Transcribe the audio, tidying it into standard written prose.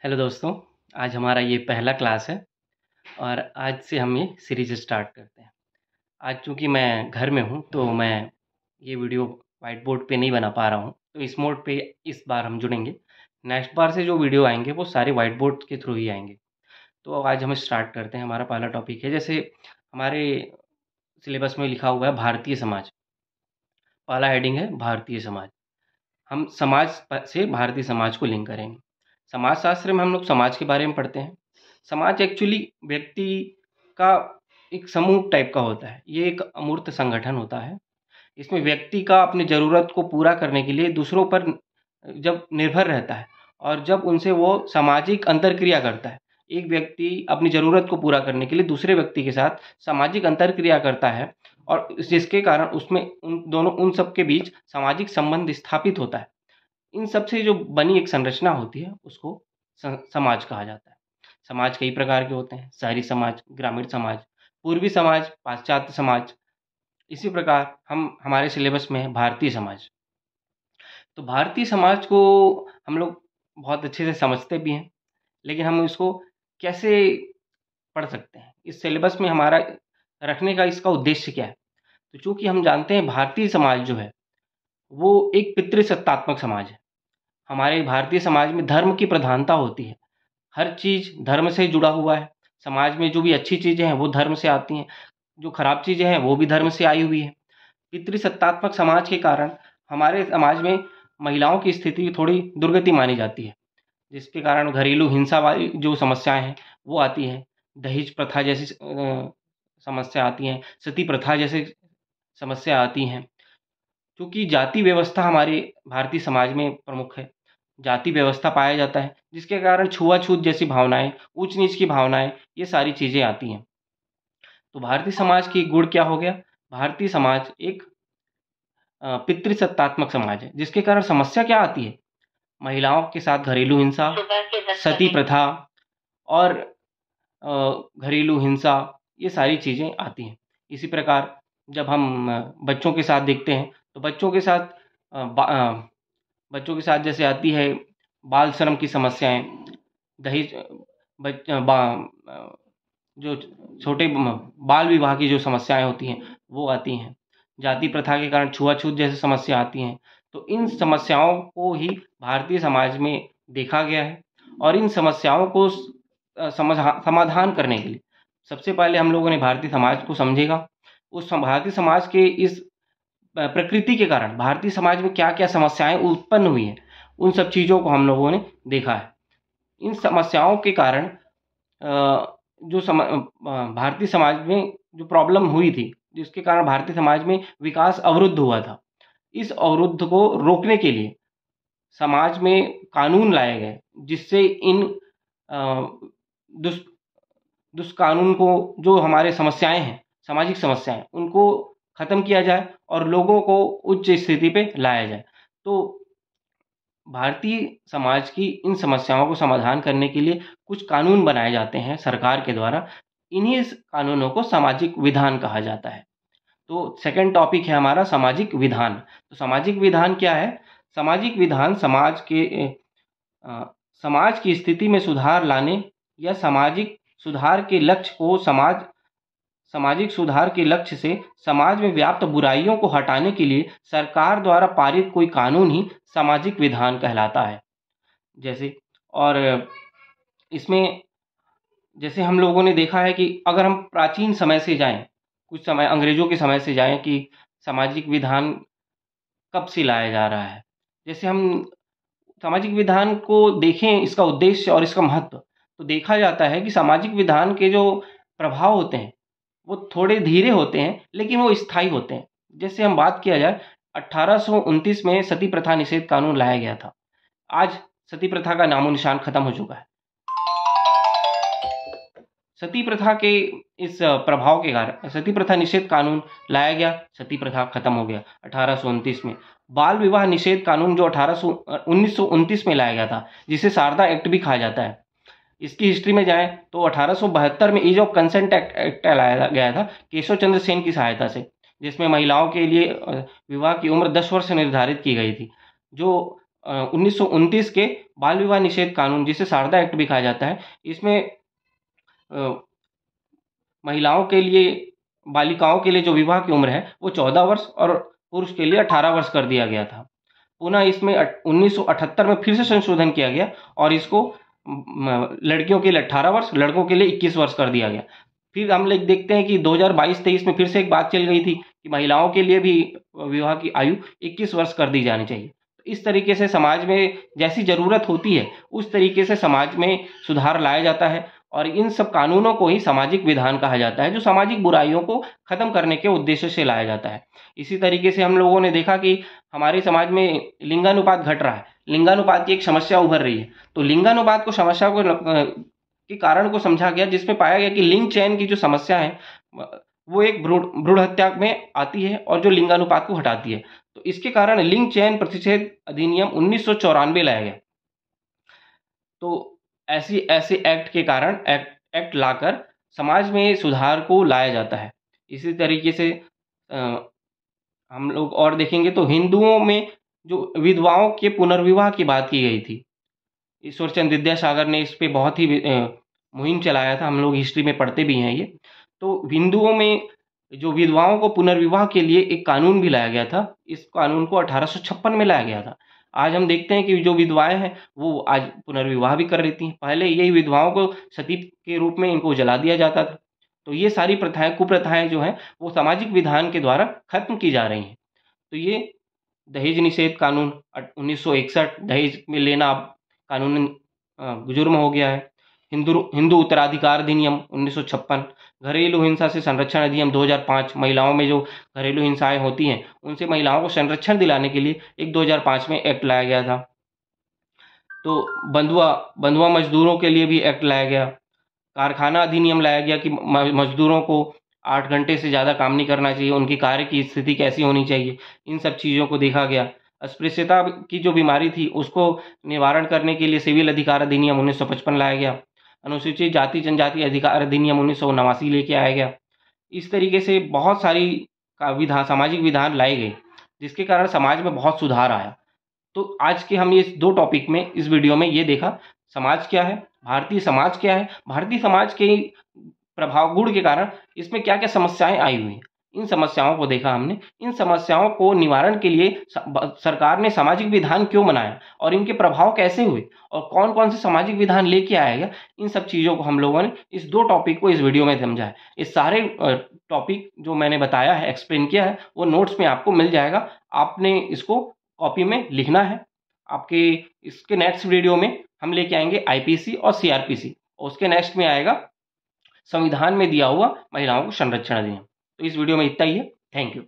Hello दोस्तों, आज हमारा ये पहला क्लास है और आज से हम ये सीरीज़ स्टार्ट करते हैं। आज चूँकि मैं घर में हूँ, तो मैं ये वीडियो व्हाइट बोर्ड पे नहीं बना पा रहा हूँ, तो इस मोड पे इस बार हम जुड़ेंगे। नेक्स्ट बार से जो वीडियो आएँगे, वो सारे व्हाइट बोर्ड के थ्रू ही आएँगे। तो आज हम स्टार्ट करते हैं, हमारा पहला टॉपिक है, जैसे हमारे सिलेबस में लिखा हुआ है भारतीय समाज। पहला हेडिंग है भारतीय समाज। हम से भारतीय समाज को लिंक करेंगे। समाजशास्त्र में हम लोग समाज के बारे में पढ़ते हैं। समाज एक्चुअली व्यक्ति का एक समूह टाइप का होता है। ये एक अमूर्त संगठन होता है। इसमें व्यक्ति का अपनी ज़रूरत को पूरा करने के लिए दूसरों पर जब निर्भर रहता है और जब उनसे वो सामाजिक अंतरक्रिया करता है। एक व्यक्ति अपनी ज़रूरत को पूरा करने के लिए दूसरे व्यक्ति के साथ सामाजिक अंतरक्रिया करता है और जिसके कारण उसमें उन सब के बीच सामाजिक संबंध स्थापित होता है। इन सब से जो बनी एक संरचना होती है, उसको समाज कहा जाता है। समाज कई प्रकार के होते हैं, शहरी समाज, ग्रामीण समाज, पूर्वी समाज, पाश्चात्य समाज। इसी प्रकार हमारे सिलेबस में है भारतीय समाज। तो भारतीय समाज को हम लोग बहुत अच्छे से समझते भी हैं, लेकिन हम इसको कैसे पढ़ सकते हैं? इस सिलेबस में हमारा रखने का इसका उद्देश्य क्या है? तो चूँकि हम जानते हैं भारतीय समाज जो है, वो एक पितृसत्तात्मक समाज है। हमारे भारतीय समाज में धर्म की प्रधानता होती है। हर चीज़ धर्म से जुड़ा हुआ है। समाज में जो भी अच्छी चीज़ें हैं, वो धर्म से आती हैं। जो खराब चीज़ें हैं, वो भी धर्म से आई हुई हैं। पितृसत्तात्मक समाज के कारण हमारे समाज में महिलाओं की स्थिति थोड़ी दुर्गति मानी जाती है, जिसके कारण घरेलू हिंसा वाली जो समस्याएँ हैं, वो आती हैं। दहेज प्रथा जैसी समस्या आती हैं, सती प्रथा जैसी समस्या आती हैं। क्योंकि जाति व्यवस्था हमारे भारतीय समाज में प्रमुख है। जाति व्यवस्था पाया जाता है, जिसके कारण छुआ-छूत जैसी भावनाएँ, ऊँच-नीच की भावनाएँ, ये सारी चीज़ें आती हैं। तो भारतीय समाज की गुण क्या हो गया? भारतीय समाज एक पितृसत्तात्मक समाज है, जिसके कारण समस्या क्या आती है? महिलाओं के साथ घरेलू हिंसा, सती प्रथा और घरेलू हिंसा, ये सारी चीज़ें आती हैं। इसी प्रकार जब हम बच्चों के साथ देखते हैं, तो बच्चों के साथ जैसे आती है बाल श्रम की समस्याएँ, दहेज बच बा जो छोटे बाल विवाह की जो समस्याएँ होती हैं, वो आती हैं। जाति प्रथा के कारण छुआ-छूत जैसी समस्या आती हैं। तो इन समस्याओं को ही भारतीय समाज में देखा गया है और इन समस्याओं को समाधान करने के लिए सबसे पहले हम लोगों ने भारतीय समाज को समझेगा। भारतीय समाज के इस प्रकृति के कारण भारतीय समाज में क्या-क्या समस्याएँ उत्पन्न हुई हैं, उन सब चीज़ों को हम लोगों ने देखा है। इन समस्याओं के कारण भारतीय समाज में जो प्रॉब्लम हुई थी, जिसके कारण भारतीय समाज में विकास अवरुद्ध हुआ था। इस अवरुद्ध को रोकने के लिए समाज में कानून लाए गए, जिससे इन अ, दुष् दुष्कानून को जो हमारे समस्याएँ हैं, सामाजिक समस्याएँ, उनको ख़त्म किया जाए और लोगों को उच्च स्थिति पे लाया जाए। तो भारतीय समाज की इन समस्याओं को समाधान करने के लिए कुछ कानून बनाए जाते हैं सरकार के द्वारा। इन्हीं कानूनों को सामाजिक विधान कहा जाता है। तो सेकंड टॉपिक है हमारा सामाजिक विधान। तो सामाजिक विधान क्या है? सामाजिक विधान समाज की स्थिति में सुधार लाने या सामाजिक सुधार के लक्ष्य से समाज में व्याप्त बुराइयों को हटाने के लिए सरकार द्वारा पारित कोई कानून ही सामाजिक विधान कहलाता है। जैसे और इसमें जैसे हम लोगों ने देखा है कि अगर हम प्राचीन समय से जाएँ, कुछ समय अंग्रेज़ों के समय से जाएँ कि सामाजिक विधान कब से लाया जा रहा है। जैसे हम सामाजिक विधान को देखें, इसका उद्देश्य और इसका महत्व, तो देखा जाता है कि सामाजिक विधान के जो प्रभाव होते हैं, वो थोड़े धीरे होते हैं, लेकिन वो स्थायी होते हैं। जैसे हम बात किया जाए, 1829 में सती प्रथा निषेध कानून लाया गया था। आज सती प्रथा का नामो-निशान खत्म हो चुका है। सती प्रथा के इस प्रभाव के कारण सती प्रथा निषेध कानून लाया गया, सती प्रथा खत्म हो गया 1829 में। बाल विवाह निषेध कानून जो 1929 में लाया गया था, जिसे शारदा एक्ट भी कहा जाता है। इसकी हिस्ट्री में जाएँ तो 1872 में ईज ऑफ कंसेंट एक्ट लाया गया था केशव चंद्र सेन की सहायता से, जिसमें महिलाओं के लिए विवाह की उम्र 10 वर्ष निर्धारित की गई थी, जो 1929 के बाल विवाह निषेध कानून, जिसे शारदा एक्ट भी कहा जाता है, इसमें महिलाओं के लिए, बालिकाओं के लिए जो विवाह की उम्र है वो 14 वर्ष और पुरुष के लिए 18 वर्ष कर दिया गया था। पुनः इसमें 1978 में फिर से संशोधन किया गया और इसको लड़कियों के लिए 18 वर्ष, लड़कों के लिए 21 वर्ष कर दिया गया। फिर हम लोग देखते हैं कि 2022-23 में फिर से एक बात चल गई थी कि महिलाओं के लिए भी विवाह की आयु 21 वर्ष कर दी जानी चाहिए। इस तरीके से समाज में जैसी ज़रूरत होती है उस तरीके से समाज में सुधार लाया जाता है और इन सब कानूनों को ही सामाजिक विधान कहा जाता है, जो सामाजिक बुराइयों को खत्म करने के उद्देश्य से लाया जाता है। इसी तरीके से हम लोगों ने देखा कि हमारे समाज में लिंगानुपात घट रहा है, लिंगानुपात की एक समस्या उभर रही है। तो लिंगानुपात को समस्या को के कारण को समझा गया, जिसमें पाया गया कि लिंग चयन की जो समस्या है वो एक भ्रूण हत्या में आती है और जो लिंगानुपात को हटाती है। तो इसके कारण लिंग चयन प्रतिषेध अधिनियम 1994 लाया गया। तो ऐसे एक्ट के कारण एक्ट लाकर समाज में सुधार को लाया जाता है। इसी तरीके से हम लोग और देखेंगे तो हिंदुओं में जो विधवाओं के पुनर्विवाह की बात की गई थी, ईश्वरचंद विद्यासागर ने इस पे बहुत ही मुहिम चलाया था, हम लोग हिस्ट्री में पढ़ते भी हैं ये। तो हिंदुओं में जो विधवाओं को पुनर्विवाह के लिए एक कानून भी लाया गया था, इस कानून को 1856 में लाया गया था। आज हम देखते हैं कि जो विधवाएं हैं वो आज पुनर्विवाह भी कर लेती हैं। पहले यही विधवाओं को सती के रूप में इनको जला दिया जाता था। तो ये सारी प्रथाएं, कुप्रथाएं जो हैं वो सामाजिक विधान के द्वारा खत्म की जा रही हैं। तो ये दहेज निषेध कानून 1961, दहेज में लेना अब कानूनन जुर्म हो गया है। हिंदू उत्तराधिकार अधिनियम 1956, घरेलू हिंसा से संरक्षण अधिनियम 2005, महिलाओं में जो घरेलू हिंसाएं होती हैं उनसे महिलाओं को संरक्षण दिलाने के लिए एक 2005 में एक्ट लाया गया था। तो बंधुआ मजदूरों के लिए भी एक्ट लाया गया। कारखाना अधिनियम लाया गया कि मजदूरों को 8 घंटे से ज़्यादा काम नहीं करना चाहिए, उनकी कार्य की स्थिति कैसी होनी चाहिए, इन सब चीज़ों को देखा गया। अस्पृश्यता की जो बीमारी थी उसको निवारण करने के लिए सिविल अधिकार अधिनियम 1955 लाया गया। अनुसूचित जाति जनजाति अधिकार अधिनियम 1989 लेके आया गया। इस तरीके से बहुत सारी सामाजिक विधान लाए गए, जिसके कारण समाज में बहुत सुधार आया। तो आज के हम ये 2 टॉपिक में इस वीडियो में ये देखा, समाज क्या है, भारतीय समाज क्या है, भारतीय समाज के प्रभाव गुण के कारण इसमें क्या क्या समस्याएं आई हुई हैं, इन समस्याओं को देखा हमने। इन समस्याओं को निवारण के लिए सरकार ने सामाजिक विधान क्यों बनाया और इनके प्रभाव कैसे हुए और कौन कौन से सामाजिक विधान लेके आएगा, इन सब चीज़ों को हम लोगों ने इस 2 टॉपिक को इस वीडियो में समझा है। इस सारे टॉपिक जो मैंने बताया है, एक्सप्लेन किया है, वो नोट्स में आपको मिल जाएगा। आपने इसको कॉपी में लिखना है। आपके इसके नेक्स्ट वीडियो में हम लेके आएंगे आईपीसी और सीआरपीसी, और उसके नेक्स्ट में आएगा संविधान में दिया हुआ महिलाओं को संरक्षण अधिनियम। तो इस वीडियो में इतना ही है। Thank you.